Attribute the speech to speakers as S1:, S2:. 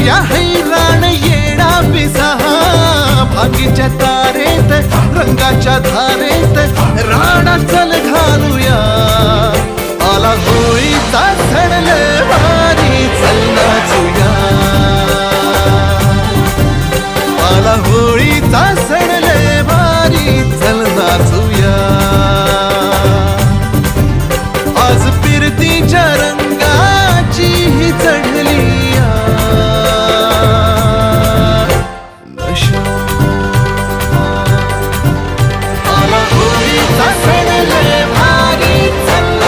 S1: या हैराण येडा पिसाहा भागीच्या तारेत रंगाच्या धारेत राणा चल घालूया आला होळीचा सण भारी चल नाचूया आला होळीचा